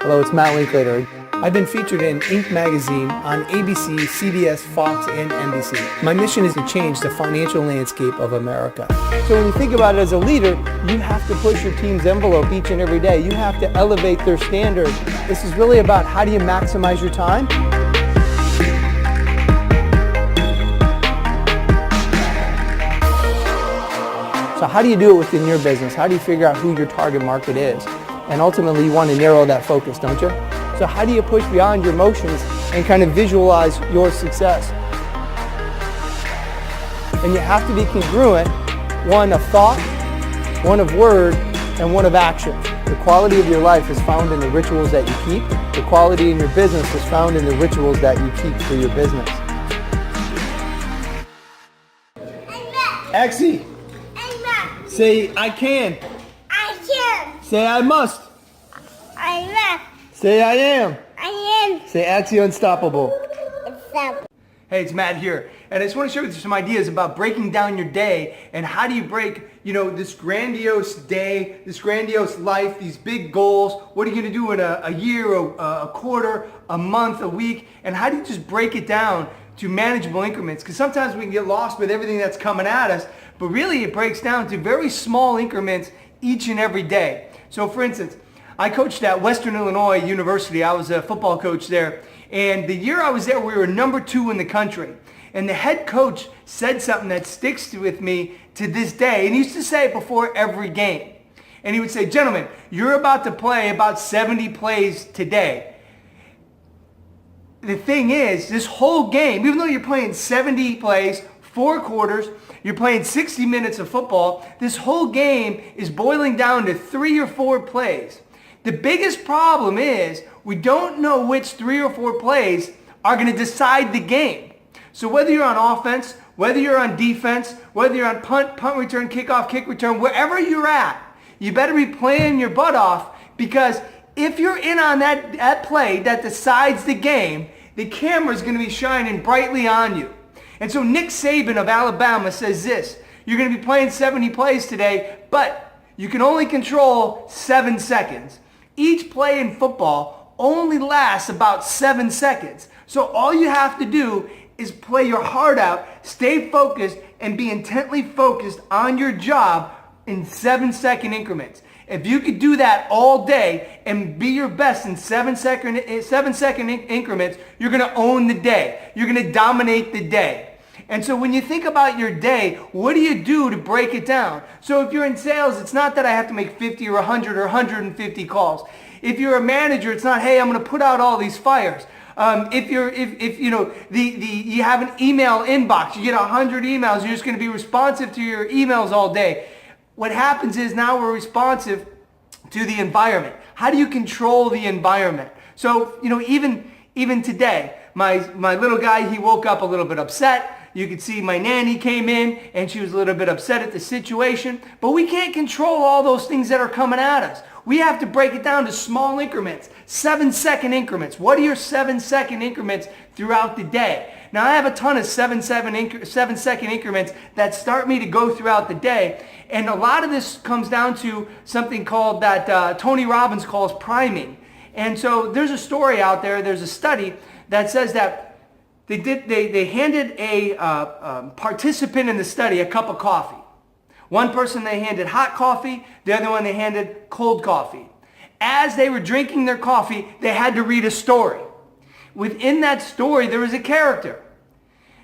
Hello, it's Matt Linklater. I've been featured in Inc. magazine on ABC, CBS, Fox, and NBC. My mission is to change the financial landscape of America. So when you think about it as a leader, you have to push your team's envelope each and every day. You have to elevate their standards. This is really about how do you maximize your time. So how do you do it within your business? How do you figure out who your target market is? And ultimately, you want to narrow that focus, don't you? So how do you push beyond your emotions and kind of visualize your success? And you have to be congruent, one of thought, one of word, and one of action. The quality of your life is found in the rituals that you keep. The quality in your business is found in the rituals that you keep for your business. Axie, say I can. I can. Say I must. I must. Say I am. I am. Say Axie Unstoppable. Stop. Hey, it's Matt here, and I just want to share with you some ideas about breaking down your day and how do you break, this grandiose day, this grandiose life, these big goals. What are you going to do in a year, a quarter, a month, a week, and how do you just break it down to manageable increments? Because sometimes we can get lost with everything that's coming at us, but really it breaks down to very small increments each and every day. So for instance, I coached at Western Illinois University. I was a football coach there. And the year I was there, we were number 2 in the country. And the head coach said something that sticks with me to this day. And he used to say it before every game. And he would say, gentlemen, you're about to play about 70 plays today. The thing is, this whole game, even though you're playing 70 plays, 4 quarters, you're playing 60 minutes of football, this whole game is boiling down to 3 or 4 plays. The biggest problem is we don't know which 3 or 4 plays are going to decide the game. So whether you're on offense, whether you're on defense, whether you're on punt return, kickoff, kick return, wherever you're at, you better be playing your butt off, because if you're in on that play that decides the game, the camera's going to be shining brightly on you. And so Nick Saban of Alabama says this: you're going to be playing 70 plays today, but you can only control 7 seconds. Each play in football only lasts about 7 seconds. So all you have to do is play your heart out, stay focused, and be intently focused on your job in 7-second increments. If you could do that all day and be your best in 7-second increments, you're going to own the day. You're going to dominate the day. And so when you think about your day, what do you do to break it down? So if you're in sales, it's not that I have to make 50 or 100 or 150 calls. If you're a manager, it's not, hey, I'm going to put out all these fires. If you have an email inbox, you get 100 emails, you're just going to be responsive to your emails all day. What happens is now we're responsive to the environment. How do you control the environment? So, even today, my little guy, he woke up a little bit upset. You could see my nanny came in and she was a little bit upset at the situation. But we can't control all those things that are coming at us. We have to break it down to small increments, 7-second increments. What are your 7-second increments throughout the day? Now, I have a ton of 7-second increments that start me to go throughout the day. And a lot of this comes down to something called that Tony Robbins calls priming. And so there's a story out there, there's a study that says that they handed a participant in the study a cup of coffee. One person they handed hot coffee, the other one they handed cold coffee. As they were drinking their coffee, they had to read a story. Within that story, there was a character.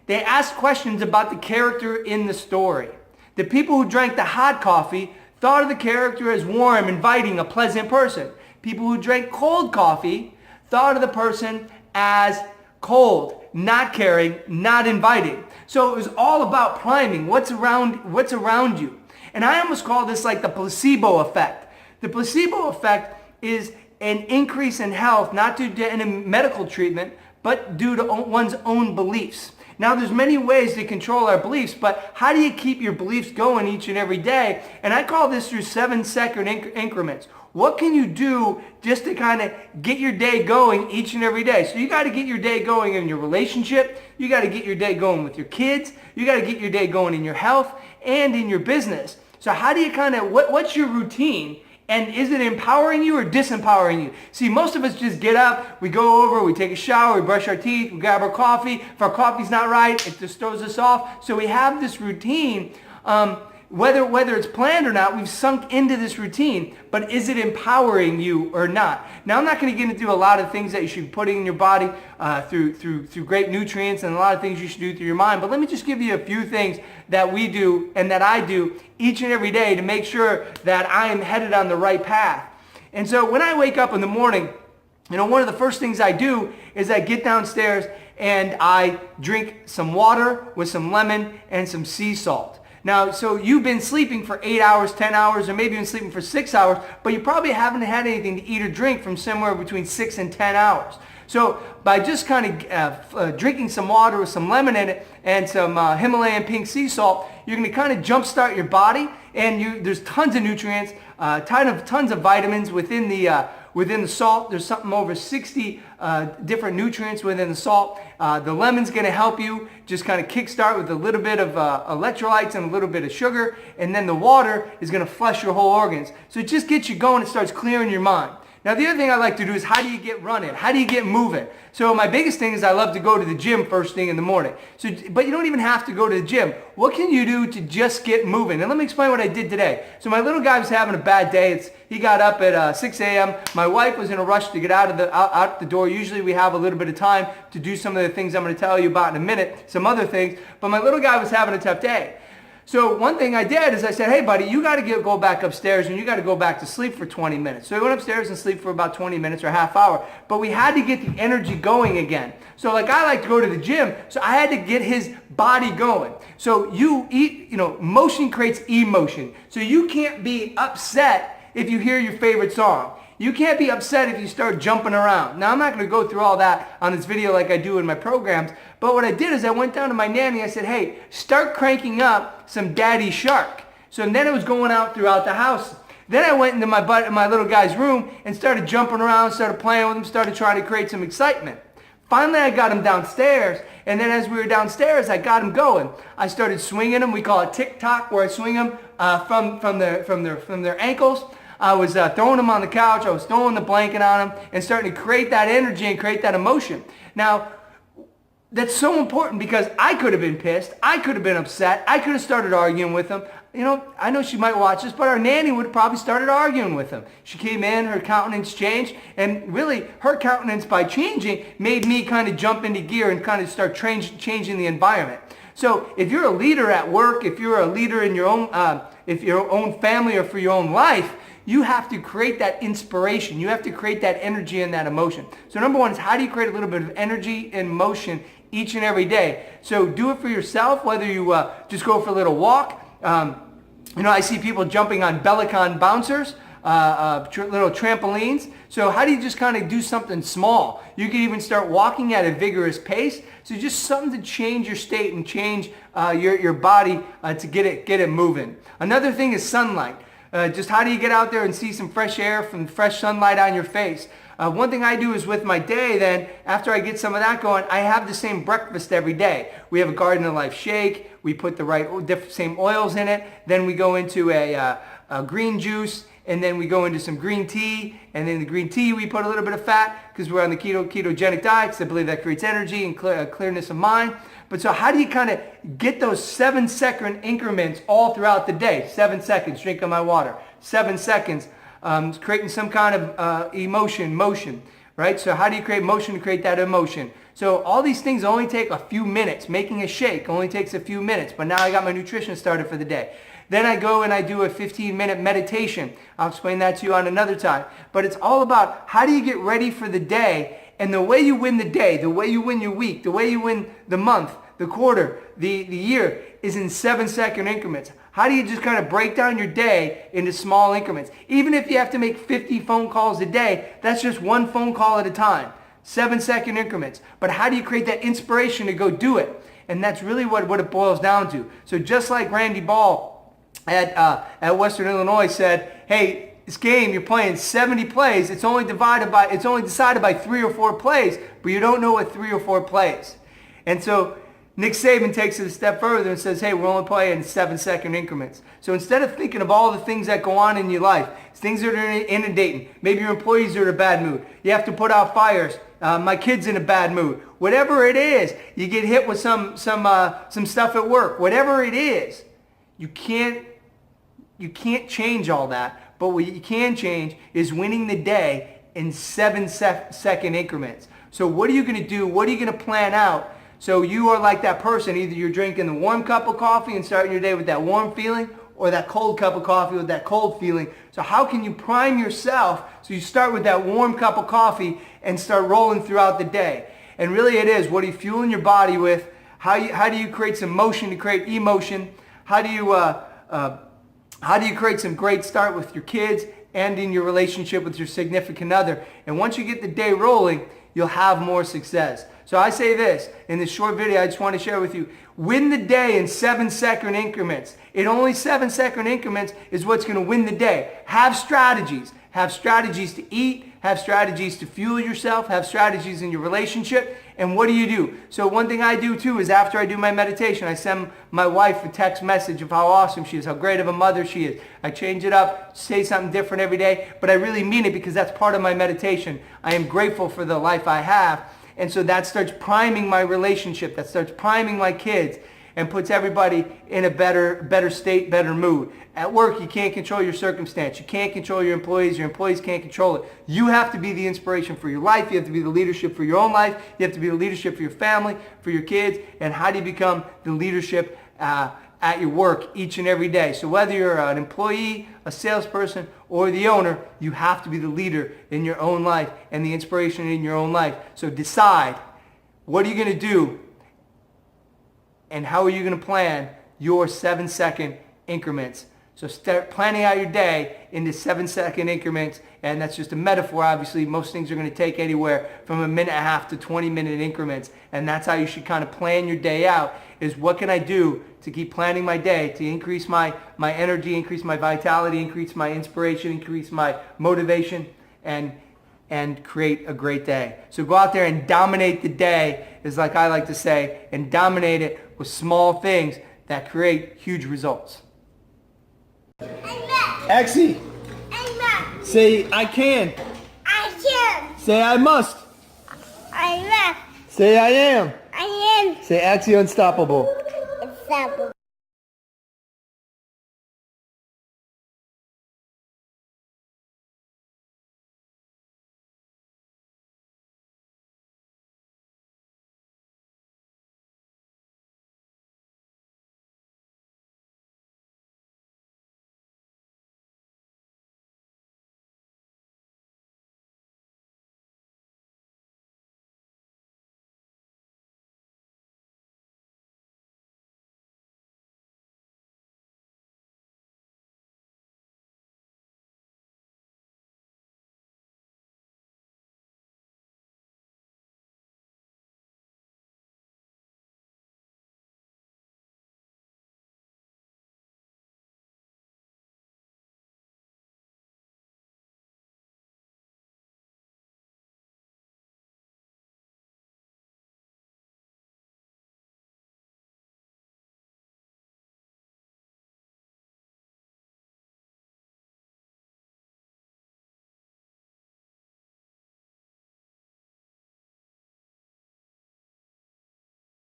They asked questions about the character in the story. The people who drank the hot coffee thought of the character as warm, inviting, a pleasant person. People who drank cold coffee thought of the person as cold, not caring, not inviting. So it was all about priming. What's around you? And I almost call this like the placebo effect. The placebo effect is an increase in health, not due to any medical treatment, but due to one's own beliefs. Now, there's many ways to control our beliefs, but how do you keep your beliefs going each and every day? And I call this through 7-second increments. What can you do just to kind of get your day going each and every day? So you got to get your day going in your relationship. You got to get your day going with your kids. You got to get your day going in your health and in your business. So how do you what's your routine? And is it empowering you or disempowering you? See, most of us just get up, we go over, we take a shower, we brush our teeth, we grab our coffee. If our coffee's not right, it just throws us off. So we have this routine. Whether it's planned or not, we've sunk into this routine, but is it empowering you or not? Now, I'm not going to get into a lot of things that you should be putting in your body through great nutrients and a lot of things you should do through your mind, but let me just give you a few things that we do and that I do each and every day to make sure that I am headed on the right path. And so when I wake up in the morning, one of the first things I do is I get downstairs and I drink some water with some lemon and some sea salt. Now, so you've been sleeping for 8 hours, 10 hours, or maybe you've been sleeping for 6 hours, but you probably haven't had anything to eat or drink from somewhere between 6 and 10 hours. So by just kind of drinking some water with some lemon in it and some Himalayan pink sea salt, you're going to kind of jumpstart your body, and there's tons of nutrients, tons of vitamins within the salt. There's something over 60 different nutrients within the salt. The lemon's going to help you just kind of kickstart with a little bit of electrolytes and a little bit of sugar, and then the water is going to flush your whole organs. So it just gets you going. It starts clearing your mind. Now, the other thing I like to do is how do you get running? How do you get moving? So my biggest thing is I love to go to the gym first thing in the morning. But you don't even have to go to the gym. What can you do to just get moving? And let me explain what I did today. So my little guy was having a bad day. He got up at 6 a.m. My wife was in a rush to get out the door. Usually we have a little bit of time to do some of the things I'm going to tell you about in a minute, some other things. But my little guy was having a tough day. So one thing I did is I said, hey, buddy, you got to go back upstairs and you got to go back to sleep for 20 minutes. So he went upstairs and sleep for about 20 minutes or a half hour. But we had to get the energy going again. So like I like to go to the gym, so I had to get his body going. So motion creates emotion. So you can't be upset if you hear your favorite song. You can't be upset if you start jumping around. Now, I'm not going to go through all that on this video like I do in my programs, but what I did is I went down to my nanny. I said, hey, start cranking up some Daddy Shark. So then it was going out throughout the house. Then I went into my little guy's room and started jumping around, started playing with him, started trying to create some excitement. Finally, I got him downstairs, and then as we were downstairs, I got him going. I started swinging him. We call it tick-tock, where I swing them from their ankles. I was throwing them on the couch. I was throwing the blanket on them and starting to create that energy and create that emotion. Now, that's so important because I could have been pissed. I could have been upset. I could have started arguing with him. I know she might watch this, but our nanny would have probably started arguing with him. She came in, her countenance changed, and really her countenance by changing made me kind of jump into gear and kind of start changing the environment. So if you're a leader at work, if you're a leader in your own family or for your own life, you have to create that inspiration. You have to create that energy and that emotion. So number one is how do you create a little bit of energy and motion each and every day? So do it for yourself, whether you just go for a little walk. I see people jumping on Bellicon bouncers, little trampolines. So how do you just kind of do something small? You can even start walking at a vigorous pace. So just something to change your state and change your body to get it moving. Another thing is sunlight. Just how do you get out there and see some fresh air from fresh sunlight on your face? One thing I do is with my day then, after I get some of that going, I have the same breakfast every day. We have a Garden of Life shake. We put the same oils in it. Then we go into a green juice, and then we go into some green tea. And then the green tea, we put a little bit of fat because we're on the ketogenic diet, because I believe that creates energy and clearness of mind. But so how do you kind of get those 7-second increments all throughout the day? 7 seconds, drinking my water. 7 seconds, creating some kind of motion, right? So how do you create motion to create that emotion? So all these things only take a few minutes. Making a shake only takes a few minutes. But now I got my nutrition started for the day. Then I go and I do a 15-minute meditation. I'll explain that to you on another time. But it's all about how do you get ready for the day. And the way you win the day, the way you win your week, the way you win the month, the quarter, the year is in 7-second increments. How do you just kind of break down your day into small increments? Even if you have to make 50 phone calls a day, that's just one phone call at a time. 7-second increments. But how do you create that inspiration to go do it? And that's really what it boils down to. So just like Randy Ball at Western Illinois said, hey, this game, you're playing 70 plays. It's only decided by 3 or 4 plays, but you don't know what 3 or 4 plays. And so Nick Saban takes it a step further and says, hey, we're only playing in 7-second increments. So instead of thinking of all the things that go on in your life, things that are inundating, maybe your employees are in a bad mood, you have to put out fires, my kid's in a bad mood, whatever it is, you get hit with some stuff at work, whatever it is, you can't change all that, but what you can change is winning the day in 7-second increments. So what are you going to do? What are you going to plan out? So you are like that person. Either you're drinking the warm cup of coffee and starting your day with that warm feeling, or that cold cup of coffee with that cold feeling. So how can you prime yourself so you start with that warm cup of coffee and start rolling throughout the day? And really it is, what are you fueling your body with? How do you create some motion to create emotion? How do you create some great start with your kids and in your relationship with your significant other? And once you get the day rolling, you'll have more success. So I say this, in this short video I just want to share with you, win the day in 7-second increments. In only 7-second increments is what's going to win the day. Have strategies. Have strategies to eat. Have strategies to fuel yourself. Have strategies in your relationship. And what do? So one thing I do too is after I do my meditation, I send my wife a text message of how awesome she is, how great of a mother she is. I change it up, say something different every day, but I really mean it because that's part of my meditation. I am grateful for the life I have. And so that starts priming my relationship, that starts priming my kids, and puts everybody in a better state, better mood. At work, you can't control your circumstance. You can't control your employees can't control it. You have to be the inspiration for your life. You have to be the leadership for your own life. You have to be the leadership for your family, for your kids. And how do you become the leadership at your work each and every day? So whether you're an employee, a salesperson, or the owner, you have to be the leader in your own life and the inspiration in your own life. So decide, what are you going to do and how are you going to plan your 7-second increments? So start planning out your day into 7-second increments, and that's just a metaphor. Obviously, most things are going to take anywhere from 1.5 to 20-minute increments, and that's how you should kind of plan your day out, is what can I do to keep planning my day, to increase my energy, increase my vitality, increase my inspiration, increase my motivation, and create a great day. So go out there and dominate the day, is like I like to say, and dominate it with small things that create huge results. Exie, say I can. I can. Say I must. I must. Say I am. I am Say Exie Unstoppable. unstoppable.